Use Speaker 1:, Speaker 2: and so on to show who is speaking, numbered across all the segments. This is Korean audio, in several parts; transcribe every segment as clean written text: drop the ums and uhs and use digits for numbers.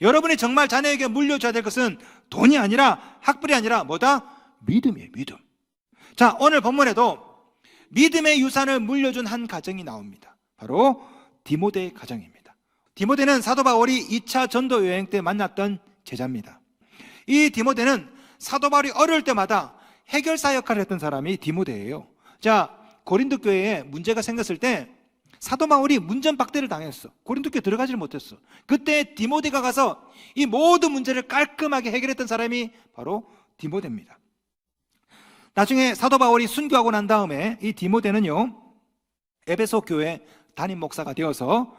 Speaker 1: 여러분이 정말 자녀에게 물려줘야 될 것은 돈이 아니라, 학벌이 아니라 뭐다? 믿음이에요, 믿음. 자, 오늘 본문에도 믿음의 유산을 물려준 한 가정이 나옵니다. 바로 디모데 가정입니다. 디모데는 사도 바울이 2차 전도 여행 때 만났던 제자입니다. 이 디모데는 사도 바울이 어려울 때마다 해결사 역할을 했던 사람이 디모데예요. 자, 고린도 교회에 문제가 생겼을 때 사도 바울이 문전박대를 당했어. 고린도 교회 들어가지를 못했어. 그때 디모데가 가서 이 모든 문제를 깔끔하게 해결했던 사람이 바로 디모데입니다. 나중에 사도 바울이 순교하고 난 다음에 이 디모데는요, 에베소 교회 담임 목사가 되어서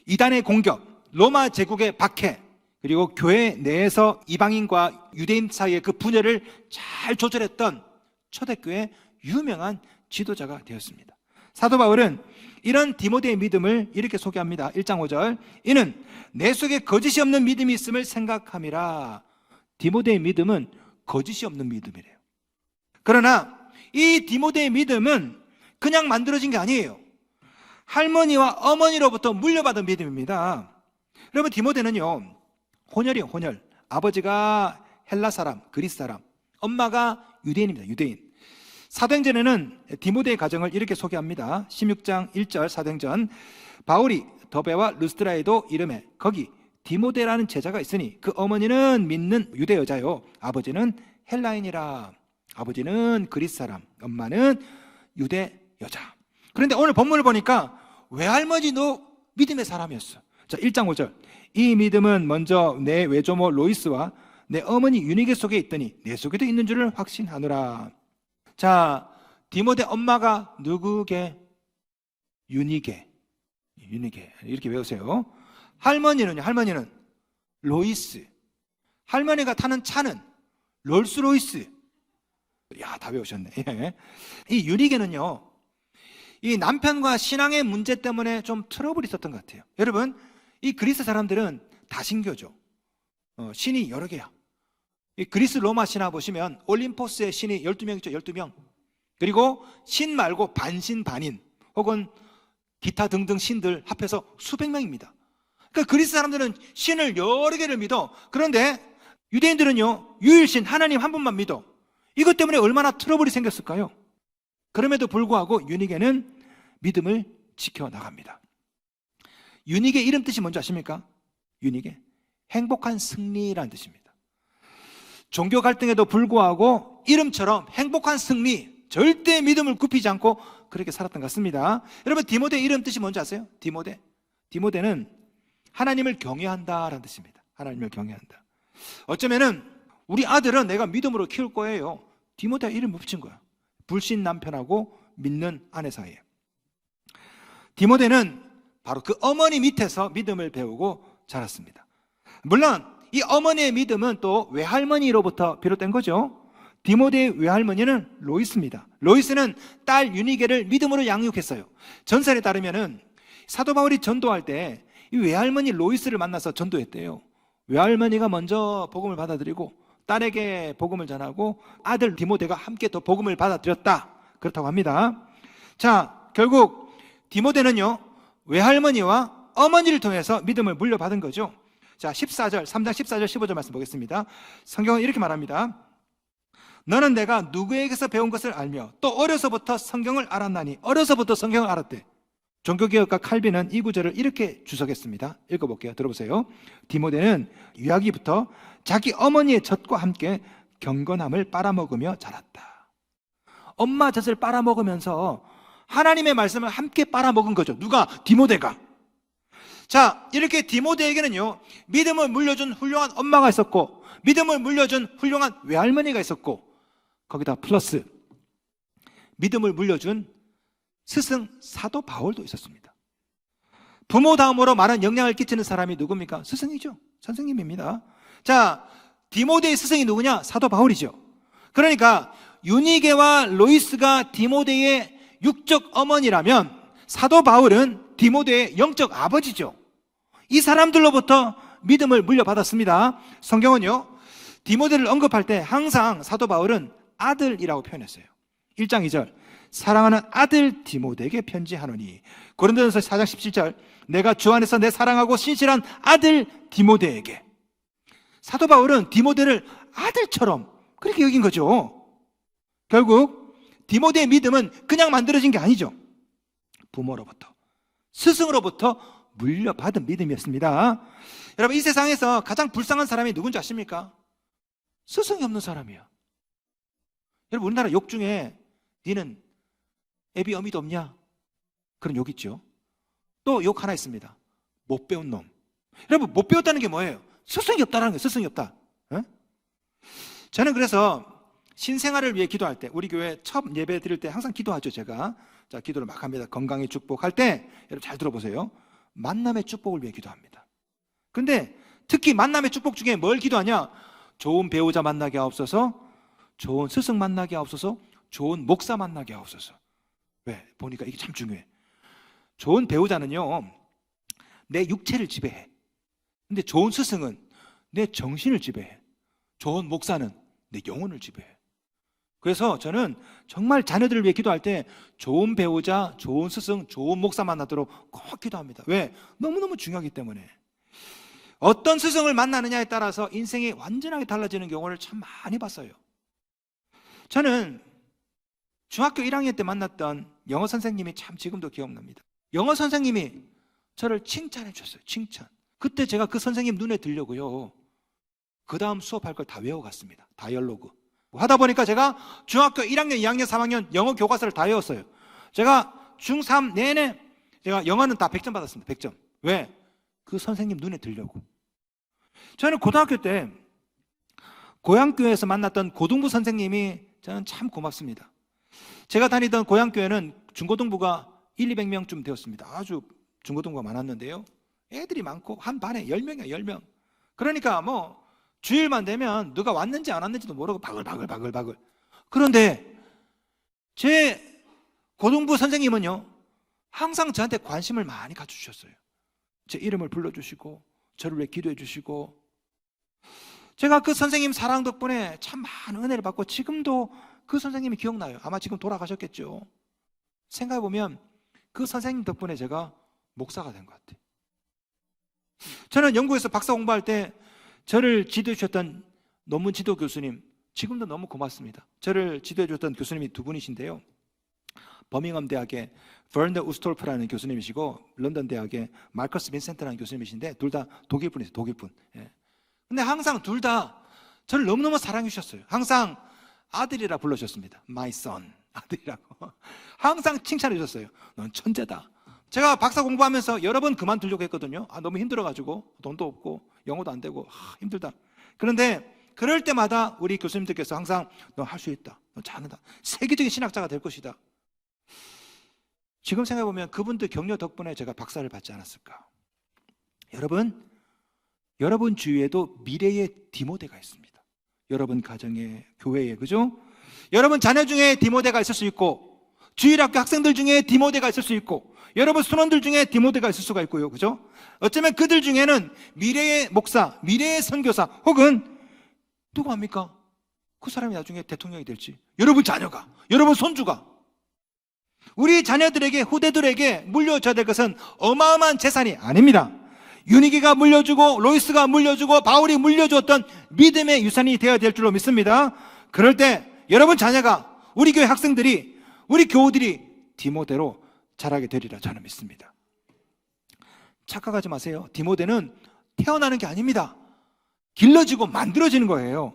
Speaker 1: 이단의 공격, 로마 제국의 박해, 그리고 교회 내에서 이방인과 유대인 사이의 그 분열을 잘 조절했던 초대교회 유명한 지도자가 되었습니다. 사도 바울은 이런 디모데의 믿음을 이렇게 소개합니다. 1장 5절, 이는 내 속에 거짓이 없는 믿음이 있음을 생각함이라. 디모데의 믿음은 거짓이 없는 믿음이래요. 그러나 이 디모데의 믿음은 그냥 만들어진 게 아니에요. 할머니와 어머니로부터 물려받은 믿음입니다. 여러분, 디모데는요, 혼혈이에요, 혼혈. 아버지가 헬라 사람, 그리스 사람, 엄마가 유대인입니다, 유대인. 사도행전에는 디모데의 가정을 이렇게 소개합니다. 16장 1절 사도행전, 바울이 더베와 르스드라에도 이름에 거기 디모데라는 제자가 있으니 그 어머니는 믿는 유대 여자요, 아버지는 헬라인이라. 아버지는 그리스 사람, 엄마는 유대 여자. 그런데 오늘 본문을 보니까 외할머니도 믿음의 사람이었어. 자, 1장 5절, 이 믿음은 먼저 내 외조모 로이스와 내 어머니 유니게 속에 있더니 내 속에도 있는 줄을 확신하노라. 자, 디모데 엄마가 누구게? 유니게. 유니게. 이렇게 외우세요. 할머니는요, 할머니는 로이스. 할머니가 타는 차는 롤스로이스. 야, 다 외우셨네. 이 유니게는요, 이 남편과 신앙의 문제 때문에 좀 트러블이 있었던 것 같아요. 여러분, 이 그리스 사람들은 다신교죠. 신이 여러 개야. 이 그리스 로마 신화 보시면 올림포스의 신이 12명 있죠, 12명. 그리고 신 말고 반신, 반인, 혹은 기타 등등 신들 합해서 수백 명입니다. 그러니까 그리스 사람들은 신을 여러 개를 믿어. 그런데 유대인들은요, 유일신 하나님 한 분만 믿어. 이것 때문에 얼마나 트러블이 생겼을까요? 그럼에도 불구하고 유니게는 믿음을 지켜나갑니다. 유니게 이름 뜻이 뭔지 아십니까? 유니게, 행복한 승리라는 뜻입니다. 종교 갈등에도 불구하고 이름처럼 행복한 승리, 절대 믿음을 굽히지 않고 그렇게 살았던 것 같습니다. 여러분, 디모데 이름 뜻이 뭔지 아세요? 디모데. 디모데는 하나님을 경외한다라는 뜻입니다. 하나님을 경외한다. 어쩌면은 우리 아들은 내가 믿음으로 키울 거예요. 디모데가 이름 붙인 거야. 불신 남편하고 믿는 아내 사이에. 디모데는 바로 그 어머니 밑에서 믿음을 배우고 자랐습니다. 물론 이 어머니의 믿음은 또 외할머니로부터 비롯된 거죠. 디모데의 외할머니는 로이스입니다. 로이스는 딸 유니게를 믿음으로 양육했어요. 전설에 따르면은 사도 바울이 전도할 때 이 외할머니 로이스를 만나서 전도했대요. 외할머니가 먼저 복음을 받아들이고 딸에게 복음을 전하고 아들 디모데가 함께 또 복음을 받아들였다, 그렇다고 합니다. 자, 결국 디모데는요, 외할머니와 어머니를 통해서 믿음을 물려받은 거죠. 자, 14절, 3장 14절 15절 말씀 보겠습니다. 성경은 이렇게 말합니다. 너는 내가 누구에게서 배운 것을 알며 또 어려서부터 성경을 알았나니. 어려서부터 성경을 알았대. 종교개혁가 칼빈은 이 구절을 이렇게 주석했습니다. 읽어볼게요. 들어보세요. 디모데는 유아기부터 자기 어머니의 젖과 함께 경건함을 빨아먹으며 자랐다. 엄마 젖을 빨아먹으면서 하나님의 말씀을 함께 빨아먹은 거죠. 누가? 디모데가. 자, 이렇게 디모데에게는요, 믿음을 물려준 훌륭한 엄마가 있었고, 믿음을 물려준 훌륭한 외할머니가 있었고, 거기다 플러스 믿음을 물려준 스승 사도 바울도 있었습니다. 부모 다음으로 많은 영향을 끼치는 사람이 누굽니까? 스승이죠. 선생님입니다. 자, 디모데의 스승이 누구냐? 사도 바울이죠. 그러니까 유니게와 로이스가 디모데의 육적 어머니라면 사도 바울은 디모데의 영적 아버지죠. 이 사람들로부터 믿음을 물려받았습니다. 성경은요, 디모데를 언급할 때 항상 사도 바울은 아들이라고 표현했어요. 1장 2절, 사랑하는 아들 디모데에게 편지하노니. 고린도전서 4장 17절, 내가 주 안에서 내 사랑하고 신실한 아들 디모데에게. 사도 바울은 디모데를 아들처럼 그렇게 여긴 거죠. 결국 디모데의 믿음은 그냥 만들어진 게 아니죠. 부모로부터, 스승으로부터 물려받은 믿음이었습니다. 여러분, 이 세상에서 가장 불쌍한 사람이 누군지 아십니까? 스승이 없는 사람이야. 여러분, 우리나라 욕 중에 니는 애비 어미도 없냐? 그런 욕 있죠. 또 욕 하나 있습니다. 못 배운 놈. 여러분, 못 배웠다는 게 뭐예요? 스승이 없다는 거예요. 스승이 없다. 에? 저는 그래서 신생아를 위해 기도할 때, 우리 교회 첫 예배 드릴 때 항상 기도하죠. 제가 자, 기도를 막 합니다. 건강의 축복할 때 여러분 잘 들어보세요. 만남의 축복을 위해 기도합니다. 근데 특히 만남의 축복 중에 뭘 기도하냐? 좋은 배우자 만나게 하옵소서, 좋은 스승 만나게 하옵소서, 좋은 목사 만나게 하옵소서. 왜? 보니까 이게 참 중요해. 좋은 배우자는요, 내 육체를 지배해. 근데 좋은 스승은 내 정신을 지배해. 좋은 목사는 내 영혼을 지배해. 그래서 저는 정말 자녀들을 위해 기도할 때 좋은 배우자, 좋은 스승, 좋은 목사 만나도록 꼭 기도합니다. 왜? 너무너무 중요하기 때문에. 어떤 스승을 만나느냐에 따라서 인생이 완전하게 달라지는 경우를 참 많이 봤어요. 저는 중학교 1학년 때 만났던 영어 선생님이 참 지금도 기억납니다. 영어 선생님이 저를 칭찬해 주셨어요. 칭찬. 그때 제가 그 선생님 눈에 들려고요, 그 다음 수업할 걸 다 외워갔습니다. 다이얼로그 하다 보니까 제가 중학교 1학년, 2학년, 3학년 영어 교과서를 다 외웠어요. 제가 중3 내내 제가 영어는 다 100점 받았습니다. 100점. 왜? 그 선생님 눈에 들려고. 저는 고등학교 때 고향교회에서 만났던 고등부 선생님이 저는 참 고맙습니다. 제가 다니던 고향교회는 중고등부가 200명쯤 되었습니다. 아주 중고등부가 많았는데요, 애들이 많고 한 반에 10명이야 10명. 그러니까 뭐 주일만 되면 누가 왔는지 안 왔는지도 모르고 바글바글. 그런데 제 고등부 선생님은요, 항상 저한테 관심을 많이 가져주셨어요. 제 이름을 불러주시고 저를 위해 기도해 주시고, 제가 그 선생님 사랑 덕분에 참 많은 은혜를 받고 지금도 그 선생님이 기억나요. 아마 지금 돌아가셨겠죠. 생각해보면 그 선생님 덕분에 제가 목사가 된 것 같아요. 저는 영국에서 박사 공부할 때 저를 지도해 주셨던 논문 지도 교수님, 지금도 너무 고맙습니다. 저를 지도해 주셨던 교수님이 두 분이신데요, 버밍엄 대학의 버너 우스톨프라는 교수님이시고 런던 대학의 마커스 빈센트라는 교수님이신데 둘 다 독일 분이세요. 독일 분. 예. 근데 항상 둘 다 저를 너무너무 사랑해 주셨어요. 항상 아들이라 불러주셨습니다. My son, 아들이라고. 항상 칭찬해 주셨어요. 넌 천재다. 제가 박사 공부하면서 여러 번 그만두려고 했거든요. 너무 힘들어가지고 돈도 없고 영어도 안 되고 힘들다. 그런데 그럴 때마다 우리 교수님들께서 항상 너 할 수 있다, 너 잘한다, 세계적인 신학자가 될 것이다. 지금 생각해보면 그분들 격려 덕분에 제가 박사를 받지 않았을까. 여러분 주위에도 미래의 디모데가 있습니다. 여러분 가정에, 교회에, 그죠? 여러분 자녀 중에 디모데가 있을 수 있고, 주일학교 학생들 중에 디모데가 있을 수 있고, 여러분 순원들 중에 디모데가 있을 수가 있고요, 그죠? 어쩌면 그들 중에는 미래의 목사, 미래의 선교사, 혹은 누가 합니까? 그 사람이 나중에 대통령이 될지, 여러분 자녀가, 여러분 손주가. 우리 자녀들에게, 후대들에게 물려줘야 될 것은 어마어마한 재산이 아닙니다. 유니기가 물려주고 로이스가 물려주고 바울이 물려주었던 믿음의 유산이 되어야 될 줄로 믿습니다. 그럴 때 여러분 자녀가, 우리 교회 학생들이, 우리 교우들이 디모데로 자라게 되리라 저는 믿습니다. 착각하지 마세요. 디모데는 태어나는 게 아닙니다. 길러지고 만들어지는 거예요.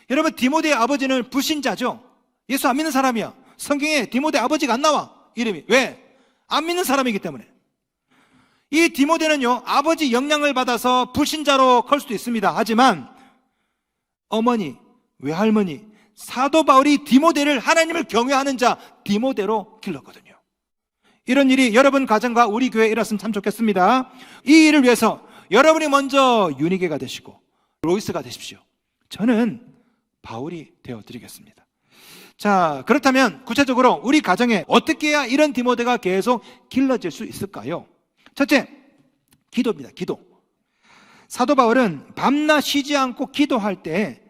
Speaker 1: 여러분, 디모데의 아버지는 불신자죠. 예수 안 믿는 사람이야. 성경에 디모데 아버지가 안 나와, 이름이. 왜? 안 믿는 사람이기 때문에. 이 디모데는요, 아버지 영향을 받아서 불신자로 클 수도 있습니다. 하지만 어머니, 외할머니, 사도 바울이 디모데를, 하나님을 경외하는 자 디모데로 길렀거든요. 이런 일이 여러분 가정과 우리 교회에 일어났으면 참 좋겠습니다. 이 일을 위해서 여러분이 먼저 유니게가 되시고 로이스가 되십시오. 저는 바울이 되어드리겠습니다. 자, 그렇다면 구체적으로 우리 가정에 어떻게 해야 이런 디모데가 계속 길러질 수 있을까요? 첫째, 기도입니다. 기도. 사도 바울은 밤낮 쉬지 않고 기도할 때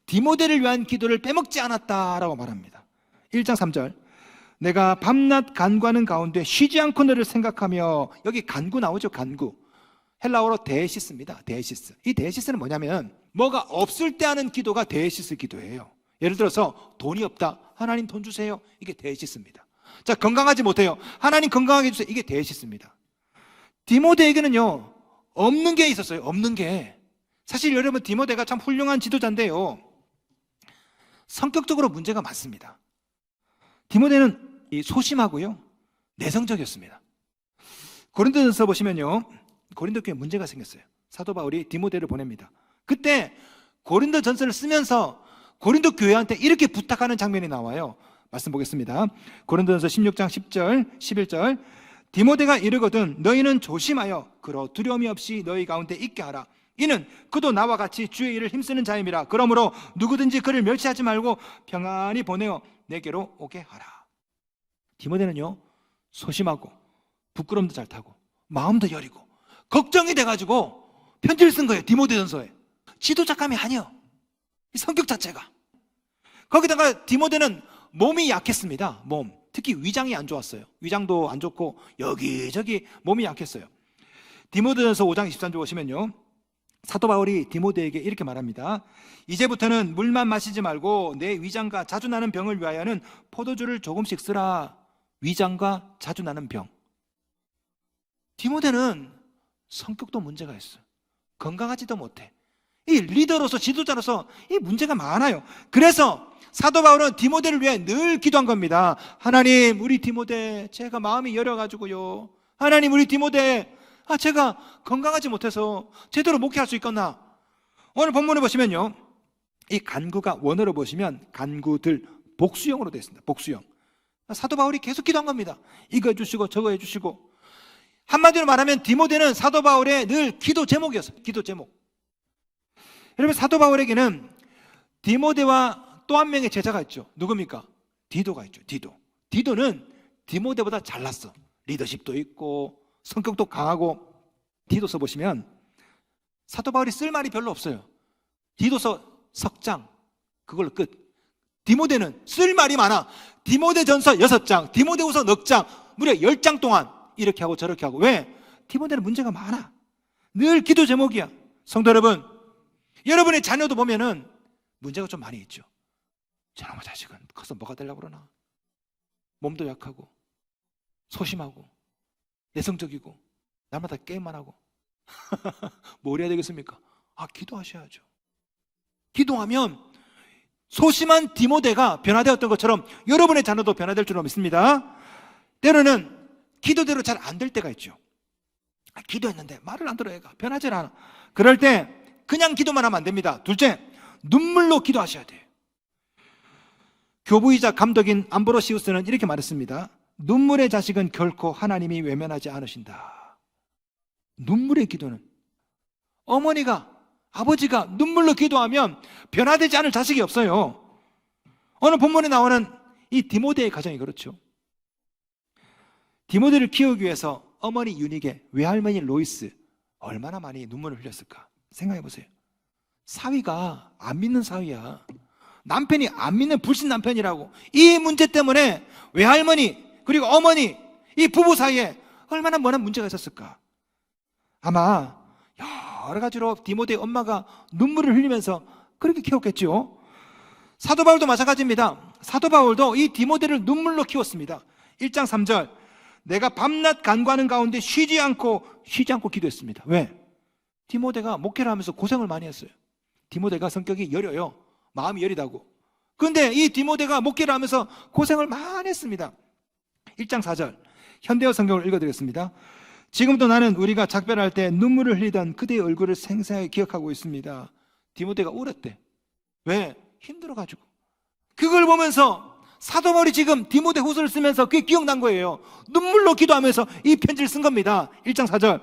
Speaker 1: 디모데를 위한 기도를 빼먹지 않았다라고 말합니다. 1장 3절, 내가 밤낮 간구하는 가운데 쉬지 않고 너를 생각하며, 여기 간구 나오죠. 간구. 헬라어로 데시스입니다. 데시스. 이 데시스는 뭐냐면 뭐가 없을 때 하는 기도가 데시스 기도예요. 예를 들어서 돈이 없다. 하나님 돈 주세요. 이게 데시스입니다. 자, 건강하지 못해요. 하나님 건강하게 해주세요. 이게 데시스입니다. 디모데에게는요, 없는 게 있었어요. 없는 게. 사실 여러분, 디모데가 참 훌륭한 지도자인데요, 성격적으로 문제가 많습니다. 디모데는 소심하고요, 내성적이었습니다. 고린도전서 보시면요, 고린도 교회에 문제가 생겼어요. 사도 바울이 디모데를 보냅니다. 그때 고린도전서를 쓰면서 고린도 교회한테 이렇게 부탁하는 장면이 나와요. 말씀 보겠습니다. 고린도전서 16장 10절 11절 디모데가 이르거든 너희는 조심하여 그러 두려움이 없이 너희 가운데 있게 하라. 이는 그도 나와 같이 주의 일을 힘쓰는 자임이라. 그러므로 누구든지 그를 멸시하지 말고 평안히 보내어 내게로 오게 하라. 디모데는요, 소심하고 부끄럼도 잘 타고 마음도 여리고 걱정이 돼가지고 편지를 쓴 거예요. 디모데전서에. 지도자감이 아니요, 성격 자체가. 거기다가 디모데는 몸이 약했습니다. 몸, 특히 위장이 안 좋았어요. 위장도 안 좋고 여기저기 몸이 약했어요. 디모데전서 5장 23절 보시면요, 사도 바울이 디모데에게 이렇게 말합니다. 이제부터는 물만 마시지 말고 내 위장과 자주 나는 병을 위하여는 포도주를 조금씩 쓰라. 위장과 자주 나는 병. 디모데는 성격도 문제가 있어요. 건강하지도 못해. 이 리더로서, 지도자로서 이 문제가 많아요. 그래서 사도 바울은 디모데를 위해 늘 기도한 겁니다. 하나님, 우리 디모데 제가 마음이 여려가지고요, 하나님, 우리 디모데 제가 건강하지 못해서 제대로 목회할 수 있겠나. 오늘 본문에 보시면요, 이 간구가 원어로 보시면 간구들 복수형으로 되어 있습니다. 복수형. 사도 바울이 계속 기도한 겁니다. 이거 해주시고 저거 해주시고. 한마디로 말하면 디모데는 사도 바울의 늘 기도 제목이었어요. 기도 제목. 여러분, 사도 바울에게는 디모데와 또 한 명의 제자가 있죠. 누굽니까? 디도가 있죠. 디도는 디모데보다 잘났어. 리더십도 있고 성격도 강하고. 디도서 보시면 사도 바울이 쓸 말이 별로 없어요. 디도서 석장, 그걸로 끝. 디모데는 쓸 말이 많아. 디모데전서 6장, 디모데후서 넉 장, 무려 10장 동안 이렇게 하고 저렇게 하고. 왜? 디모데는 문제가 많아. 늘 기도 제목이야. 성도 여러분, 여러분의 자녀도 보면은 문제가 좀 많이 있죠. 저놈의 자식은 커서 뭐가 되려고 그러나. 몸도 약하고 소심하고 내성적이고 날마다 게임만 하고. 뭘 해야 되겠습니까? 기도하셔야죠. 기도하면 소심한 디모데가 변화되었던 것처럼 여러분의 자녀도 변화될 줄로 믿습니다. 때로는 기도대로 잘 안 될 때가 있죠. 기도했는데 말을 안 들어요. 얘가 변하질 않아. 그럴 때 그냥 기도만 하면 안 됩니다. 둘째, 눈물로 기도하셔야 돼요. 교부이자 감독인 암브로시우스는 이렇게 말했습니다. 눈물의 자식은 결코 하나님이 외면하지 않으신다. 눈물의 기도는, 어머니가, 아버지가 눈물로 기도하면 변화되지 않을 자식이 없어요. 오늘 본문에 나오는 이 디모데의 가정이 그렇죠. 디모데를 키우기 위해서 어머니 유니게, 외할머니 로이스 얼마나 많이 눈물을 흘렸을까 생각해 보세요. 사위가 안 믿는 사위야. 남편이 안 믿는 불신 남편이라고. 이 문제 때문에 외할머니 그리고 어머니, 이 부부 사이에 얼마나 많은 문제가 있었을까. 아마 여러 가지로 디모데의 엄마가 눈물을 흘리면서 그렇게 키웠겠죠. 사도 바울도 마찬가지입니다. 사도 바울도 이 디모데를 눈물로 키웠습니다. 1장 3절 내가 밤낮 간구하는 가운데 쉬지 않고 기도했습니다. 왜? 디모데가 목회를 하면서 고생을 많이 했어요. 디모데가 성격이 여려요. 마음이 여리다고. 그런데 이 디모데가 목회를 하면서 고생을 많이 했습니다. 1장 4절 현대어 성경을 읽어드리겠습니다. 지금도 나는 우리가 작별할 때 눈물을 흘리던 그대의 얼굴을 생생하게 기억하고 있습니다. 디모데가 울었대. 왜? 힘들어가지고. 그걸 보면서 사도 바울이 지금 디모데 후서를 쓰면서 그게 기억난 거예요. 눈물로 기도하면서 이 편지를 쓴 겁니다. 1장 4절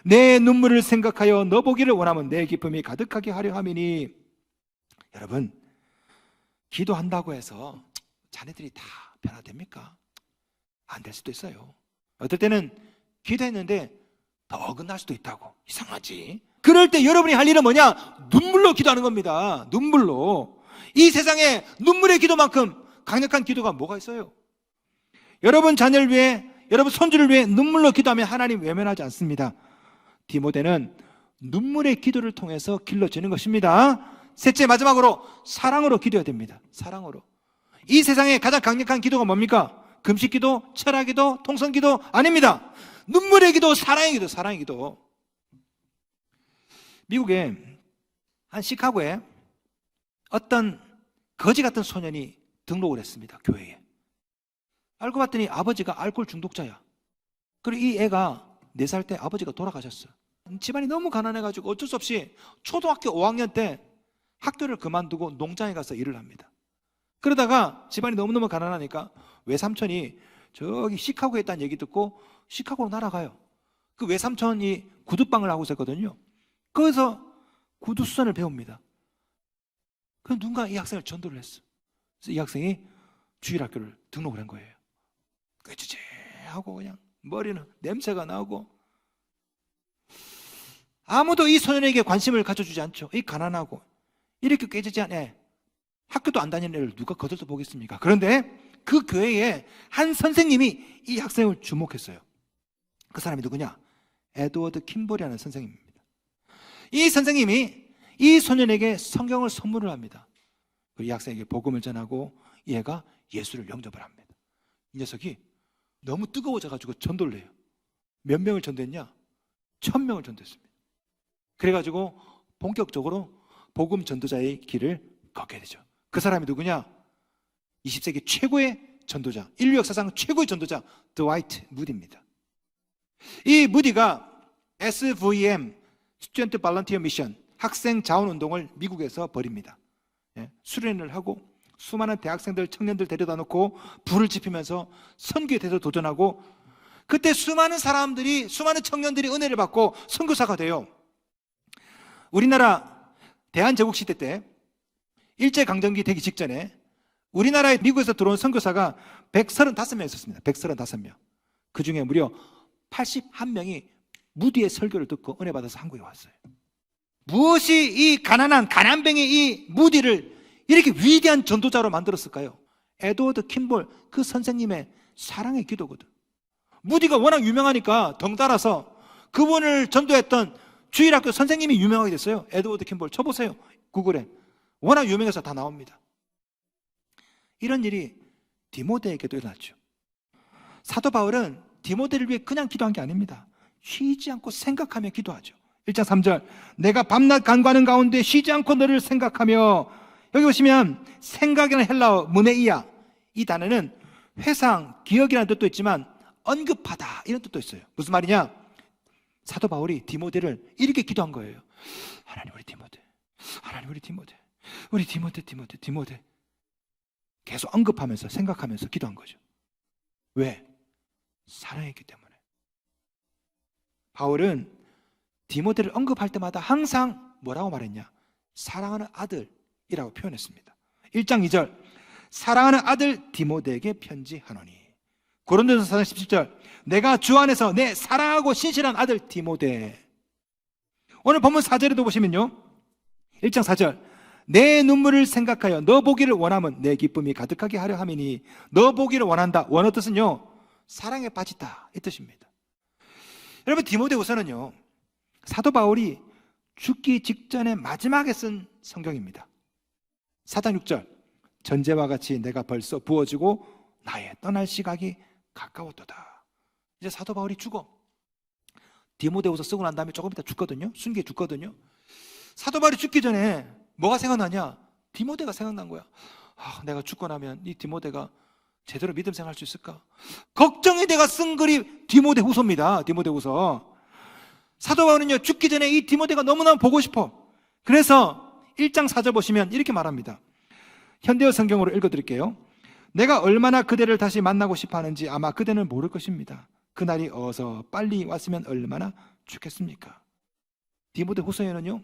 Speaker 1: 내 눈물을 생각하여 너 보기를 원하면 내 기쁨이 가득하게 하려 함이니. 여러분, 기도한다고 해서 자네들이 다 변화됩니까? 안 될 수도 있어요. 어떨 때는 기도했는데 더 어긋날 수도 있다고. 이상하지? 그럴 때 여러분이 할 일은 뭐냐? 눈물로 기도하는 겁니다. 눈물로. 이 세상에 눈물의 기도만큼 강력한 기도가 뭐가 있어요? 여러분 자녀를 위해, 여러분 손주를 위해 눈물로 기도하면 하나님 외면하지 않습니다. 디모데는 눈물의 기도를 통해서 길러지는 것입니다. 셋째, 마지막으로 사랑으로 기도해야 됩니다. 사랑으로. 이 세상에 가장 강력한 기도가 뭡니까? 금식기도, 철학기도, 통성기도 아닙니다. 눈물의 기도, 사랑의 기도, 사랑의 기도. 미국의 한 시카고에 어떤 거지 같은 소년이 등록을 했습니다. 교회에. 알고 봤더니 아버지가 알코올 중독자야. 그리고 이 애가 4살 때 아버지가 돌아가셨어요. 집안이 너무 가난해가지고 어쩔 수 없이 초등학교 5학년 때 학교를 그만두고 농장에 가서 일을 합니다. 그러다가 집안이 너무너무 가난하니까 외삼촌이 저기 시카고에 있다는 얘기 듣고 시카고로 날아가요. 그 외삼촌이 구두방을 하고 있었거든요. 거기서 구두 수선을 배웁니다. 그럼 누군가 이 학생을 전도를 했어. 그래서 이 학생이 주일학교를 등록을 한 거예요. 꾀지지하고 그냥 머리는 냄새가 나고 아무도 이 소년에게 관심을 가져주지 않죠. 이 가난하고 이렇게 꾀지지한 애, 학교도 안 다니는 애를 누가 거들떠 보겠습니까? 그런데 그 교회에 한 선생님이 이 학생을 주목했어요. 그 사람이 누구냐? 에드워드 킴볼이라는 선생님입니다. 이 선생님이 이 소년에게 성경을 선물을 합니다. 이 학생에게 복음을 전하고 이 애가 예수를 영접을 합니다. 이 녀석이 너무 뜨거워져가지고 전도를 해요. 몇 명을 전도했냐? 1000명을 전도했습니다. 그래가지고 본격적으로 복음 전도자의 길을 걷게 되죠. 그 사람이 누구냐? 20세기 최고의 전도자, 인류 역사상 최고의 전도자 드와이트 무디입니다. 이 무디가 SVM 스튜던트 발런티어 미션 학생 자원 운동을 미국에서 벌입니다. 수련을 하고 수많은 대학생들, 청년들 데려다 놓고 불을 지피면서 선교에 대해서 도전하고 그때 수많은 사람들이, 수많은 청년들이 은혜를 받고 선교사가 돼요. 우리나라 대한제국시대 때 일제강점기 되기 직전에 우리나라에 미국에서 들어온 선교사가 135명 있었습니다. 135명. 그 중에 무려 81명이 무디의 설교를 듣고 은혜 받아서 한국에 왔어요. 무엇이 이 가난한 가난뱅이 이 무디를 이렇게 위대한 전도자로 만들었을까요? 에드워드 킴볼 그 선생님의 사랑의 기도거든. 무디가 워낙 유명하니까 덩달아서 그분을 전도했던 주일학교 선생님이 유명하게 됐어요. 에드워드 킴볼 쳐보세요. 구글에. 워낙 유명해서 다 나옵니다. 이런 일이 디모데에게도 일어났죠. 사도 바울은 디모데를 위해 그냥 기도한 게 아닙니다. 쉬지 않고 생각하며 기도하죠. 1장 3절 내가 밤낮 간구하는 가운데 쉬지 않고 너를 생각하며, 여기 보시면 생각이라는 헬라어 무네이야, 이 단어는 회상, 기억이라는 뜻도 있지만 언급하다 이런 뜻도 있어요. 무슨 말이냐? 사도 바울이 디모데를 이렇게 기도한 거예요. 하나님 우리 디모데, 하나님 우리 디모데, 우리 디모데, 디모데 계속 언급하면서 생각하면서 기도한 거죠. 왜? 사랑했기 때문에. 바울은 디모데를 언급할 때마다 항상 뭐라고 말했냐? 사랑하는 아들이라고 표현했습니다. 1장 2절 사랑하는 아들 디모데에게 편지하노니. 고린도전서 4장 17절 내가 주 안에서 내 사랑하고 신실한 아들 디모데. 오늘 본문 4절에도 보시면요, 1장 4절 내 눈물을 생각하여 너 보기를 원하면 내 기쁨이 가득하게 하려 함이니. 너 보기를 원한다. 원어 뜻은요, 사랑에 빠지다 이 뜻입니다. 여러분, 디모데후서는요 사도 바울이 죽기 직전에 마지막에 쓴 성경입니다. 4장 6절 전제와 같이 내가 벌써 부어지고 나의 떠날 시각이 가까웠도다. 이제 사도 바울이 죽어. 디모데후서 쓰고 난 다음에 조금 이따 죽거든요. 순교에 죽거든요. 사도 바울이 죽기 전에 뭐가 생각나냐? 디모데가 생각난 거야. 내가 죽고 나면 이 디모데가 제대로 믿음 생활할 수 있을까? 걱정이 내가 쓴 글이 디모데후서입니다. 디모데후서. 사도 바울은요 죽기 전에 이 디모데가 너무너무 보고 싶어. 그래서 1장 4절 보시면 이렇게 말합니다. 현대어 성경으로 읽어드릴게요. 내가 얼마나 그대를 다시 만나고 싶어 하는지 아마 그대는 모를 것입니다. 그날이 어서 빨리 왔으면 얼마나 좋겠습니까? 디모데후서에는요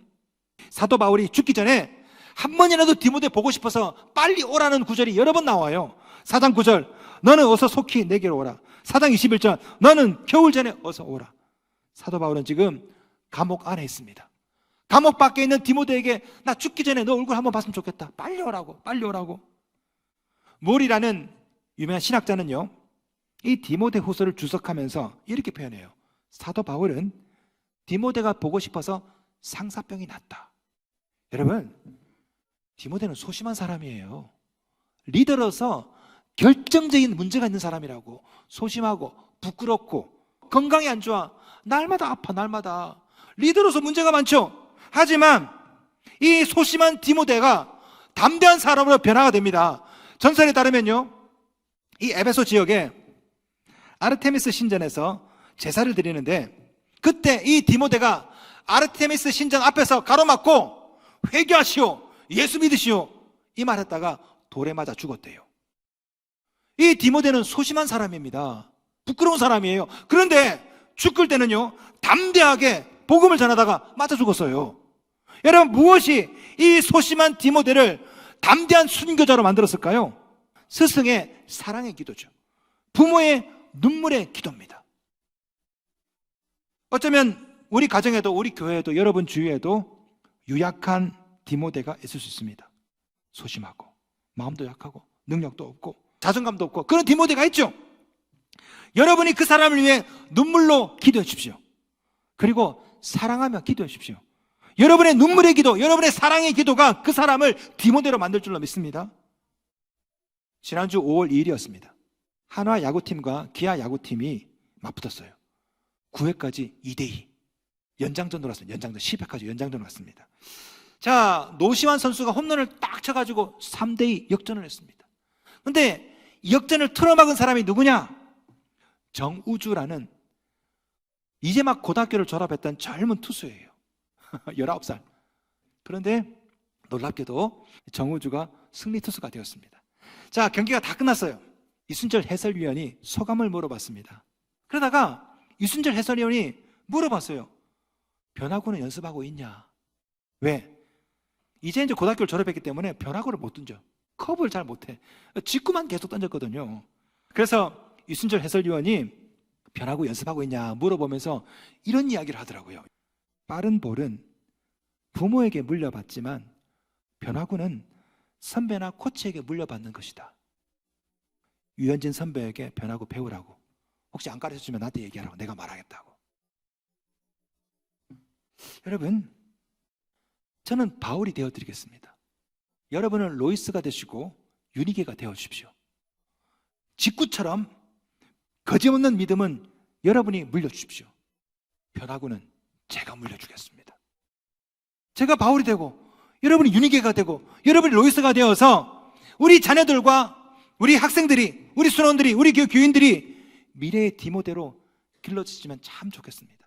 Speaker 1: 사도 바울이 죽기 전에 한 번이라도 디모데 보고 싶어서 빨리 오라는 구절이 여러 번 나와요. 4장 9절 너는 어서 속히 내게로 오라. 4장 21절 너는 겨울 전에 어서 오라. 사도 바울은 지금 감옥 안에 있습니다. 감옥 밖에 있는 디모데에게 나 죽기 전에 너 얼굴 한번 봤으면 좋겠다. 빨리 오라고, 빨리 오라고. 몰이라는 유명한 신학자는요 이 디모데 후서를 주석하면서 이렇게 표현해요. 사도 바울은 디모데가 보고 싶어서 상사병이 났다. 여러분, 디모데는 소심한 사람이에요. 리더로서 결정적인 문제가 있는 사람이라고. 소심하고 부끄럽고 건강이 안 좋아. 날마다 아파, 날마다. 리더로서 문제가 많죠. 하지만 이 소심한 디모데가 담대한 사람으로 변화가 됩니다. 전설에 따르면요, 이 에베소 지역에 아르테미스 신전에서 제사를 드리는데, 그때 이 디모데가 아르테미스 신전 앞에서 가로막고 회개하시오, 예수 믿으시오 이 말했다가 돌에 맞아 죽었대요. 이 디모데는 소심한 사람입니다. 부끄러운 사람이에요. 그런데 죽을 때는요, 담대하게 복음을 전하다가 맞아 죽었어요. 여러분, 무엇이 이 소심한 디모데를 담대한 순교자로 만들었을까요? 스승의 사랑의 기도죠. 부모의 눈물의 기도입니다. 어쩌면 우리 가정에도, 우리 교회에도, 여러분 주위에도 유약한 디모데가 있을 수 있습니다. 소심하고 마음도 약하고 능력도 없고 자존감도 없고 그런 디모데가 있죠. 여러분이 그 사람을 위해 눈물로 기도해 주십시오. 그리고 사랑하며 기도해 주십시오. 여러분의 눈물의 기도, 여러분의 사랑의 기도가 그 사람을 디모데로 만들 줄로 믿습니다. 지난주 5월 2일이었습니다. 한화 야구팀과 기아 야구팀이 맞붙었어요. 9회까지 2대2 연장전으로 왔습니다. 연장전 10회까지 연장전으로 왔습니다. 자, 노시환 선수가 홈런을 딱 쳐가지고 3대2 역전을 했습니다. 근데 이 역전을 틀어막은 사람이 누구냐? 정우주라는 이제 막 고등학교를 졸업했던 젊은 투수예요. 19살. 그런데 놀랍게도 정우주가 승리 투수가 되었습니다. 자, 경기가 다 끝났어요. 이순철 해설위원이 소감을 물어봤습니다. 그러다가 이순철 해설위원이 물어봤어요. 변화구는 연습하고 있냐? 왜? 이제 고등학교를 졸업했기 때문에 변화구를 못 던져. 커브를 잘 못해. 직구만 계속 던졌거든요. 그래서 이순철 해설위원이 변화구 연습하고 있냐 물어보면서 이런 이야기를 하더라고요. 빠른 볼은 부모에게 물려받지만 변화구는 선배나 코치에게 물려받는 것이다. 유현진 선배에게 변화구 배우라고. 혹시 안 가르쳐주면 나한테 얘기하라고. 내가 말하겠다고. 여러분, 저는 바울이 되어드리겠습니다. 여러분은 로이스가 되시고 유니게가 되어주십시오. 직구처럼 거짓없는 믿음은 여러분이 물려주십시오. 변화구는 제가 물려주겠습니다. 제가 바울이 되고 여러분이 유니게가 되고 여러분이 로이스가 되어서 우리 자녀들과 우리 학생들이, 우리 순원들이, 우리 교인들이 미래의 디모데로 길러지시면 참 좋겠습니다.